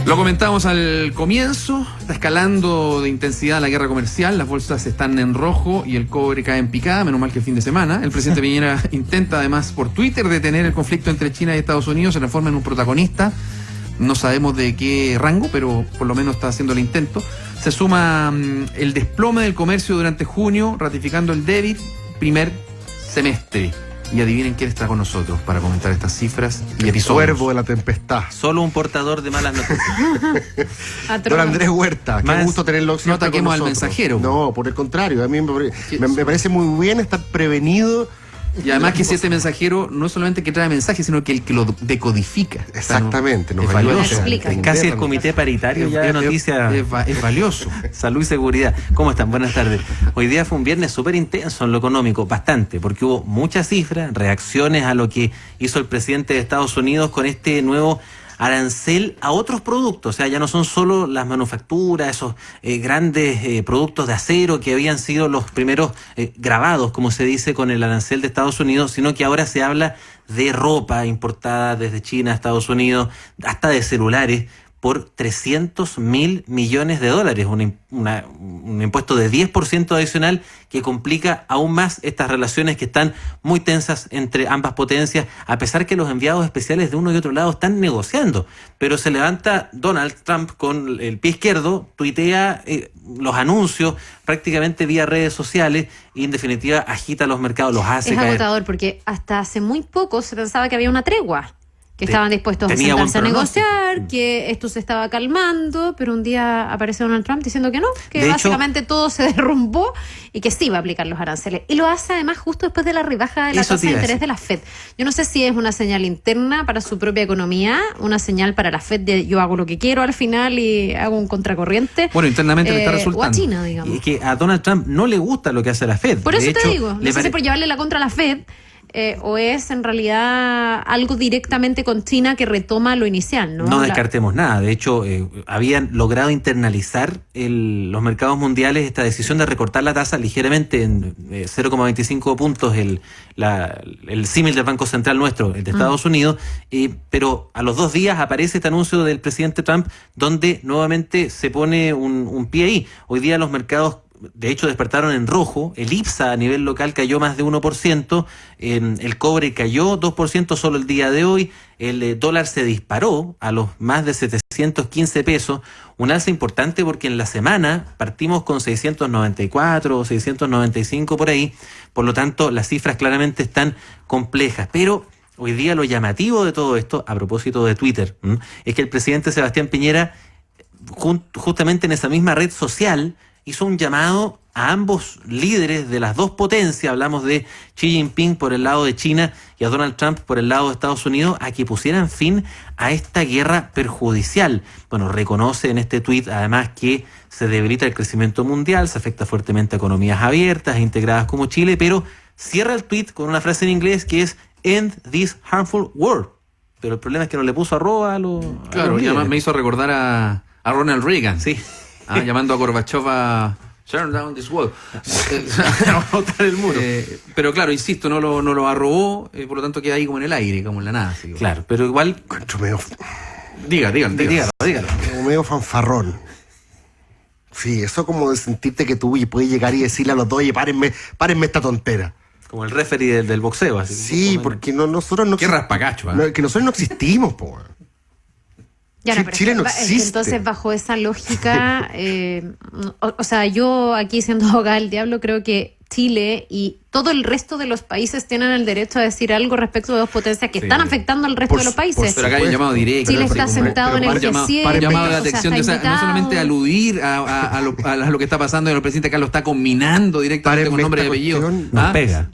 Lo comentamos al comienzo, está escalando de intensidad la guerra comercial, las bolsas están en rojo y el cobre cae en picada, menos mal que el fin de semana. El presidente Piñera intenta además por Twitter detener el conflicto entre China y Estados Unidos, se transforma en un protagonista, no sabemos de qué rango, pero por lo menos está haciendo el intento. Se suma el desplome del comercio durante junio, ratificando el débil primer semestre. Y adivinen quién está con nosotros para comentar estas cifras y el cuervo de la tempestad. Solo un portador de malas noticias. Don Andrés Huerta, qué gusto tenerlo. No ataquemos al mensajero. No, por el contrario, a mí me parece muy bien estar prevenido. Y además que si este mensajero no es solamente que trae mensajes, sino que el que lo decodifica. Exactamente, nos valioso. Casi el comité paritario ya de noticias. Es valioso. Salud y seguridad. ¿Cómo están? Buenas tardes. Hoy día fue un viernes súper intenso en lo económico, bastante, porque hubo muchas cifras, reacciones a lo que hizo el presidente de Estados Unidos con este nuevo arancel a otros productos. O sea, ya no son solo las manufacturas, esos grandes productos de acero que habían sido los primeros grabados, como se dice, con el arancel de Estados Unidos, sino que ahora se habla de ropa importada desde China a Estados Unidos, hasta de celulares, por $300.000 millones, un impuesto de 10% adicional que complica aún más estas relaciones que están muy tensas entre ambas potencias, a pesar que los enviados especiales de uno y otro lado están negociando. Pero se levanta Donald Trump con el pie izquierdo, tuitea los anuncios prácticamente vía redes sociales y en definitiva agita los mercados, los hace caer. Es agotador porque hasta hace muy poco se pensaba que había una tregua, que estaban dispuestos a sentarse a negociar, que esto se estaba calmando, pero un día aparece Donald Trump diciendo que no, que básicamente todo se derrumbó y que sí va a aplicar los aranceles. Y lo hace además justo después de la rebaja de la tasa de interés de la FED. Yo no sé si es una señal interna para su propia economía, una señal para la FED de yo hago lo que quiero al final y hago un contracorriente. Bueno, internamente le está resultando. O a China, digamos. Y es que a Donald Trump no le gusta lo que hace la FED. Por eso te digo, no sé si por llevarle la contra a la FED, o es en realidad algo directamente con China que retoma lo inicial, ¿no? No descartemos nada. De hecho, habían logrado internalizar los mercados mundiales esta decisión de recortar la tasa ligeramente en 0,25 puntos el símil del Banco Central nuestro, el de Estados Unidos, pero a los 2 días aparece este anuncio del presidente Trump donde nuevamente se pone un pie ahí. Hoy día los mercados de hecho despertaron en rojo, el IPSA a nivel local cayó más de 1%, el cobre cayó 2% solo el día de hoy, el dólar se disparó a los más de 715 pesos, un alza importante porque en la semana partimos con 694 o 695 por ahí, por lo tanto las cifras claramente están complejas, pero hoy día lo llamativo de todo esto, a propósito de Twitter, es que el presidente Sebastián Piñera, justamente en esa misma red social, hizo un llamado a ambos líderes de las dos potencias, hablamos de Xi Jinping por el lado de China y a Donald Trump por el lado de Estados Unidos, a que pusieran fin a esta guerra perjudicial. Bueno, reconoce en este tuit además que se debilita el crecimiento mundial, se afecta fuertemente a economías abiertas e integradas como Chile, pero cierra el tuit con una frase en inglés que es "End this harmful war". Pero el problema es que no le puso arroba a los... Claro, y además me hizo recordar a Ronald Reagan. Sí. Llamando a Gorbachev a turn down this wall. A botar el muro. Pero claro, insisto, no lo arrobó, por lo tanto queda ahí como en el aire, como en la nada. Así, claro, pero igual... Dígalo. Como medio fanfarrón. Sí, eso como de sentirte que tú puedes llegar y decirle a los dos, oye, párenme esta tontera. Como el referee del boxeo. Así, sí, porque nosotros no... Qué raspacacho, ¿eh? Que nosotros no existimos, po. Ya no, Chile no existe. Entonces, bajo esa lógica, o sea, yo aquí siendo abogada del diablo, creo que Chile y todo el resto de los países tienen el derecho a decir algo respecto de dos potencias que están afectando al resto de los países. Pero acá hay un llamado directo. Chile está sentado en el G7. Llamado de atención, no solamente aludir a lo que está pasando, el presidente acá lo está combinando directamente con nombre y apellido. Nos pega.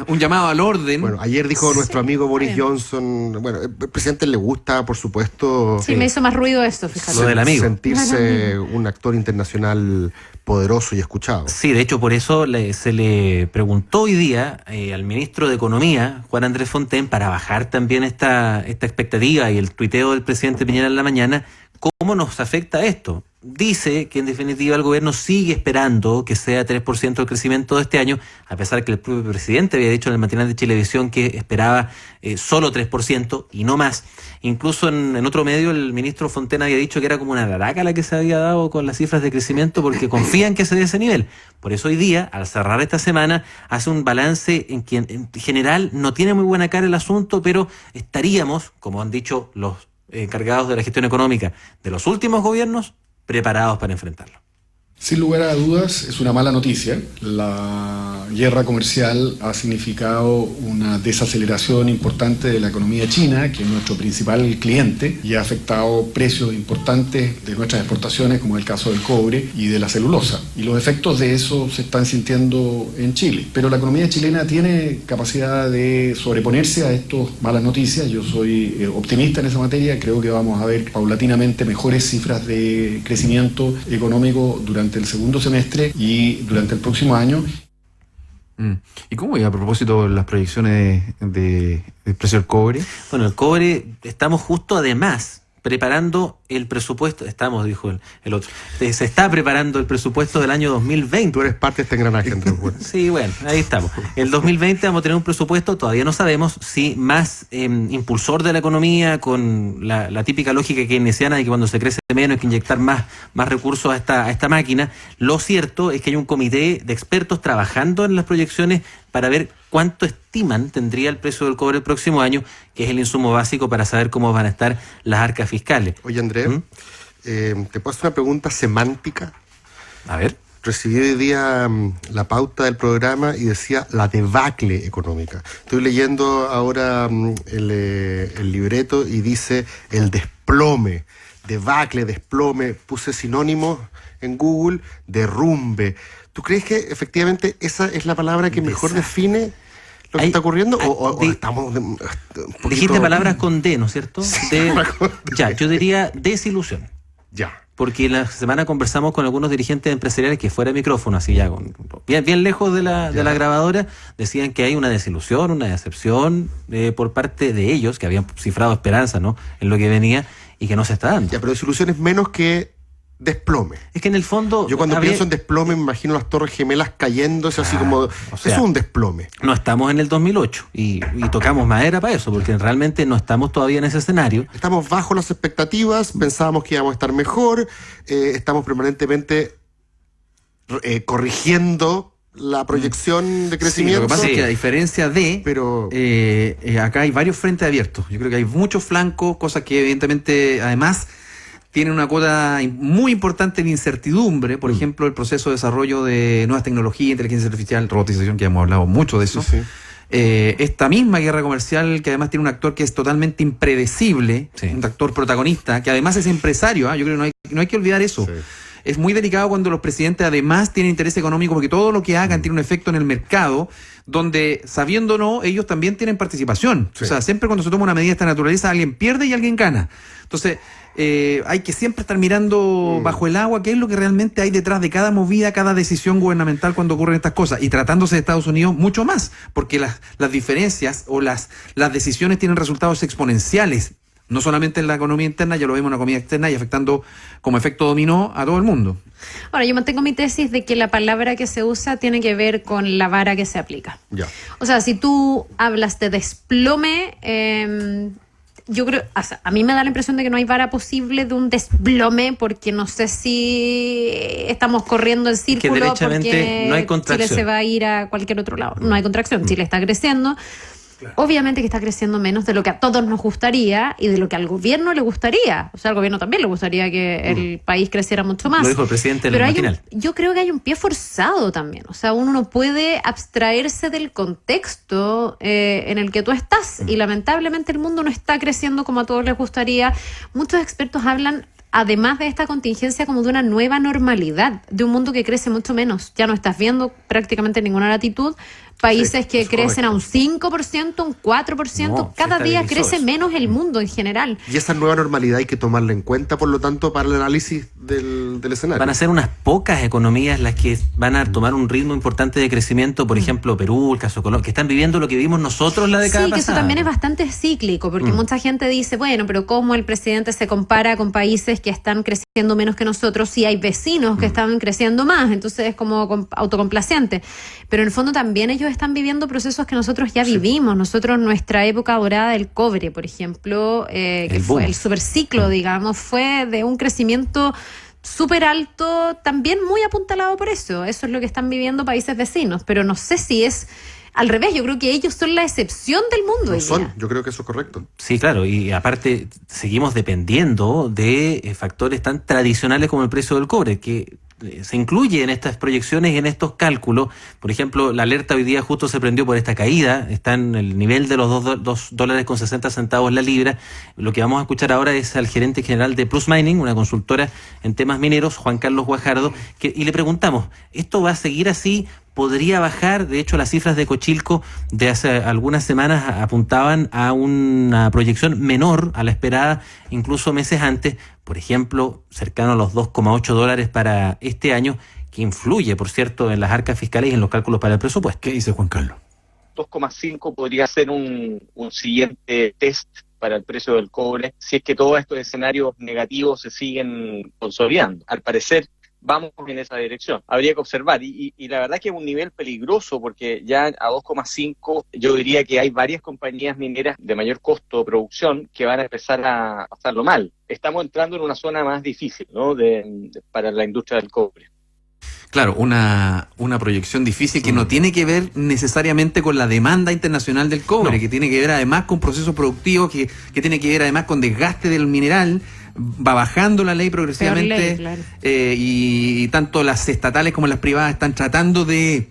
Un llamado al orden. Bueno, ayer dijo nuestro amigo Boris Johnson, bueno, el presidente le gusta, por supuesto... Sí, me hizo más ruido esto, fíjate. Lo del amigo. Sentirse un actor internacional poderoso y escuchado. Sí, de hecho, por eso se le preguntó hoy día al ministro de Economía, Juan Andrés Fontaine, para bajar también esta expectativa y el tuiteo del presidente Piñera en la mañana, ¿cómo nos afecta esto? Dice que en definitiva el gobierno sigue esperando que sea 3% el crecimiento de este año, a pesar que el propio presidente había dicho en el matinal de Chilevisión que esperaba solo 3% y no más. Incluso en otro medio el ministro Fontena había dicho que era como una laraca la que se había dado con las cifras de crecimiento porque confían que se dé ese nivel. Por eso hoy día, al cerrar esta semana, hace un balance en que en general no tiene muy buena cara el asunto, pero estaríamos, como han dicho los encargados de la gestión económica de los últimos gobiernos, preparados para enfrentarlo. Sin lugar a dudas, es una mala noticia. La guerra comercial ha significado una desaceleración importante de la economía china, que es nuestro principal cliente, y ha afectado precios importantes de nuestras exportaciones, como es el caso del cobre y de la celulosa. Y los efectos de eso se están sintiendo en Chile. Pero la economía chilena tiene capacidad de sobreponerse a estas malas noticias. Yo soy optimista en esa materia. Creo que vamos a ver paulatinamente mejores cifras de crecimiento económico durante el segundo semestre y durante el próximo año. ¿Y cómo a propósito las proyecciones del precio del cobre? Bueno, el cobre, estamos justo además preparando el presupuesto, dijo el otro, se está preparando el presupuesto del año 2020. Tú eres parte de este engranaje, Andrés. Sí, bueno, ahí estamos. El 2020 vamos a tener un presupuesto, todavía no sabemos si más impulsor de la economía, con la típica lógica keynesiana de que cuando se crece menos hay que inyectar más recursos a esta máquina. Lo cierto es que hay un comité de expertos trabajando en las proyecciones para ver cuánto estiman tendría el precio del cobre el próximo año, que es el insumo básico para saber cómo van a estar las arcas fiscales. Oye, Andrés, ¿te puedo hacer una pregunta semántica? A ver. Recibí hoy día la pauta del programa y decía la debacle económica. Estoy leyendo ahora el libreto y dice el desplome, debacle, desplome. Puse sinónimos en Google, derrumbe. ¿Tú crees que efectivamente esa es la palabra que mejor define lo que está ocurriendo? ¿O estamos un poquito... Dijiste palabras con D, ¿no es cierto? Sí, ya, yo diría desilusión. Ya. Porque la semana conversamos con algunos dirigentes empresariales que fuera de micrófono, así ya bien lejos de la grabadora, decían que hay una desilusión, una decepción por parte de ellos, que habían cifrado esperanza, ¿no?, en lo que venía y que no se está dando. Ya, pero desilusión es menos que desplome. Es que en el fondo... Yo cuando pienso en desplome me imagino las Torres Gemelas cayéndose, así como... O sea, eso es un desplome. No estamos en el 2008 y tocamos madera para eso, porque realmente no estamos todavía en ese escenario. Estamos bajo las expectativas, pensábamos que íbamos a estar mejor, estamos permanentemente corrigiendo la proyección de crecimiento. Sí, lo que pasa es que a diferencia acá hay varios frentes abiertos. Yo creo que hay muchos flancos, cosas que evidentemente además tienen una cuota muy importante de incertidumbre. Por ejemplo, el proceso de desarrollo de nuevas tecnologías, inteligencia artificial, robotización, que hemos hablado mucho de eso. Sí. Esta misma guerra comercial, que además tiene un actor que es totalmente impredecible, un actor protagonista, que además es empresario. Yo creo que no hay que olvidar eso. Sí. Es muy delicado cuando los presidentes además tienen interés económico, porque todo lo que hagan tiene un efecto en el mercado, donde, sabiendo o no, ellos también tienen participación. Sí. O sea, siempre cuando se toma una medida de esta naturaleza, alguien pierde y alguien gana. Entonces, hay que siempre estar mirando bajo el agua qué es lo que realmente hay detrás de cada movida, cada decisión gubernamental cuando ocurren estas cosas. Y tratándose de Estados Unidos, mucho más, porque las diferencias o las decisiones tienen resultados exponenciales. No solamente en la economía interna, ya lo vemos en la economía externa y afectando como efecto dominó a todo el mundo. Ahora, yo mantengo mi tesis de que la palabra que se usa tiene que ver con la vara que se aplica. Ya. O sea, si tú hablas de desplome, yo creo, o sea, a mí me da la impresión de que no hay vara posible de un desplome, porque no sé si estamos corriendo en círculo, que derechamente porque no hay contracción. Chile se va a ir a cualquier otro lado. No hay contracción, Chile está creciendo. Claro. Obviamente que está creciendo menos de lo que a todos nos gustaría y de lo que al gobierno le gustaría. O sea, al gobierno también le gustaría que el país creciera mucho más. Lo dijo el presidente en el matinal. Yo creo que hay un pie forzado también. O sea, uno no puede abstraerse del contexto en el que tú estás. Y lamentablemente el mundo no está creciendo como a todos les gustaría. Muchos expertos hablan, además de esta contingencia, como de una nueva normalidad, de un mundo que crece mucho menos. Ya no estás viendo prácticamente ninguna latitud países que crecen a un 5%, un 4%, cada día crece menos el mundo en general. Y esa nueva normalidad hay que tomarla en cuenta, por lo tanto, para el análisis del escenario. Van a ser unas pocas economías las que van a tomar un ritmo importante de crecimiento, por ejemplo, Perú, el caso de Colombia, que están viviendo lo que vivimos nosotros la década pasada. Sí, que eso también es bastante cíclico, porque mucha gente dice, bueno, pero ¿cómo el presidente se compara con países que están creciendo menos que nosotros si hay vecinos que están creciendo más? Entonces es como autocomplaciente. Pero en el fondo también ellos están viviendo procesos que nosotros ya vivimos. Nosotros, nuestra época dorada del cobre, por ejemplo, que fue el superciclo, digamos, fue de un crecimiento súper alto, también muy apuntalado por eso. Eso es lo que están viviendo países vecinos. Pero no sé si es al revés. Yo creo que ellos son la excepción del mundo. No son, yo creo que eso es correcto. Sí, claro, y aparte seguimos dependiendo de factores tan tradicionales como el precio del cobre, que se incluye en estas proyecciones y en estos cálculos. Por ejemplo, la alerta hoy día justo se prendió por esta caída, está en el nivel de los $2.60 la libra. Lo que vamos a escuchar ahora es al gerente general de Plus Mining, una consultora en temas mineros, Juan Carlos Guajardo, y le preguntamos, ¿esto va a seguir así? ¿Podría bajar? De hecho, las cifras de Cochilco de hace algunas semanas apuntaban a una proyección menor a la esperada, incluso meses antes, por ejemplo, cercano a los $2.8 para este año, que influye, por cierto, en las arcas fiscales y en los cálculos para el presupuesto. ¿Qué dice Juan Carlos? 2,5 podría ser un siguiente test para el precio del cobre, si es que todos estos escenarios negativos se siguen consolidando. Al parecer, vamos en esa dirección. Habría que observar, y la verdad que es un nivel peligroso, porque ya a 2,5 yo diría que hay varias compañías mineras de mayor costo de producción que van a empezar a pasarlo mal. Estamos entrando en una zona más difícil, ¿no? Para la industria del cobre. Claro, una proyección difícil que no tiene que ver necesariamente con la demanda internacional del cobre, que tiene que ver además con procesos productivos, que tiene que ver además con desgaste del mineral. Va bajando la ley progresivamente, claro. Y tanto las estatales como las privadas están tratando de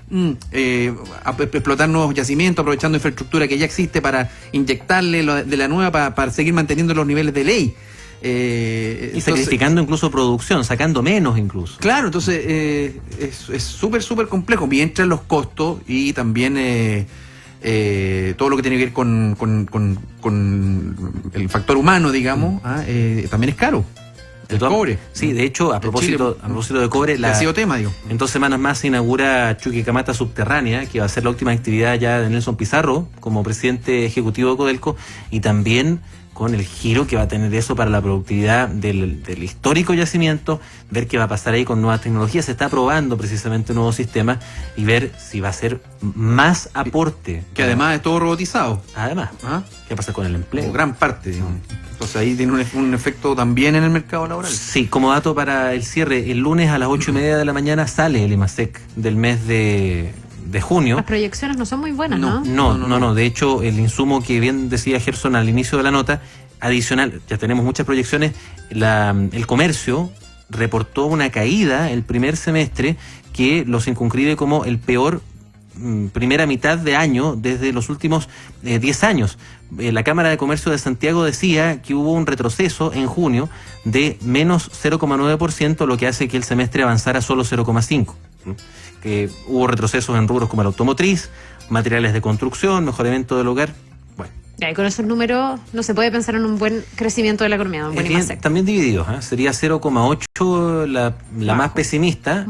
explotar nuevos yacimientos, aprovechando infraestructura que ya existe para inyectarle de la nueva para seguir manteniendo los niveles de ley. Y sacrificando incluso producción, sacando menos incluso. Claro, entonces es súper complejo, mientras los costos y también todo lo que tiene que ver con el factor humano, digamos, también es caro. El cobre. Sí, de hecho, a propósito de cobre, ha sido tema, digo. En 2 semanas más se inaugura Chuquicamata Subterránea, que va a ser la última actividad ya de Nelson Pizarro como presidente ejecutivo de Codelco, y también con el giro que va a tener eso para la productividad del histórico yacimiento, ver qué va a pasar ahí con nuevas tecnologías. Se está probando precisamente un nuevo sistema y ver si va a ser más aporte. Que además es todo robotizado. Además, ¿qué pasa con el empleo? Gran parte, digamos. Entonces ahí tiene un efecto también en el mercado laboral. Sí, como dato para el cierre, el lunes a las 8:30 de la mañana sale el IMASEC del mes de junio. Las proyecciones no son muy buenas, ¿no? No. De hecho, el insumo que bien decía Gerson al inicio de la nota, adicional, ya tenemos muchas proyecciones, el comercio reportó una caída el primer semestre que los circunscribe como el peor primera mitad de año desde los últimos 10 años. La Cámara de Comercio de Santiago decía que hubo un retroceso en junio de menos 0,9%, lo que hace que el semestre avanzara solo 0,5%. Que hubo retrocesos en rubros como el automotriz, materiales de construcción, mejoramiento del hogar. Bueno. Y con esos números no se puede pensar en un buen crecimiento de la economía. También divididos, sería 0,8 la más pesimista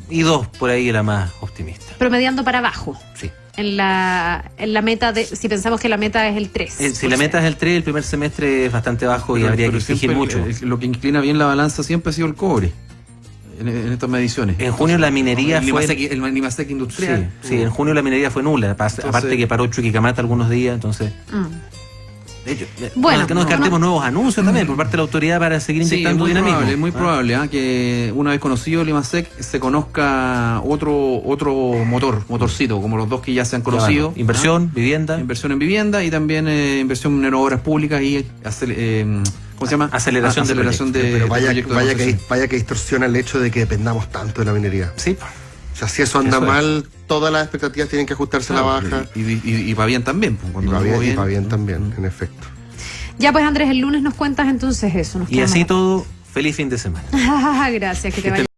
y 2 por ahí la más optimista. Promediando para abajo. Sí. En la meta si pensamos que la meta es el 3. Si la meta es el 3, el primer semestre es bastante bajo y habría que exigir mucho. Lo que inclina bien la balanza siempre ha sido el cobre. En estas mediciones. En junio la minería fue... El IMASEC industrial. Sí, en junio la minería fue nula. Aparte que paró Chuquicamata algunos días, entonces... De hecho, que no descartemos nuevos anuncios también por parte de la autoridad para seguir inyectando dinamismo. Es muy probable que una vez conocido el IMASEC se conozca otro motorcito, como los dos que ya se han conocido. Inversión, vivienda. Inversión en vivienda y también inversión en obras públicas y ¿cómo se llama? Aceleración de pero vaya que distorsiona el hecho de que dependamos tanto de la minería. Sí. O sea, si eso anda mal, todas las expectativas tienen que ajustarse a la baja. Y va bien también. Y va bien también, en efecto. Ya pues, Andrés, el lunes nos cuentas entonces eso. Y así todo, feliz fin de semana. Gracias, que te vaya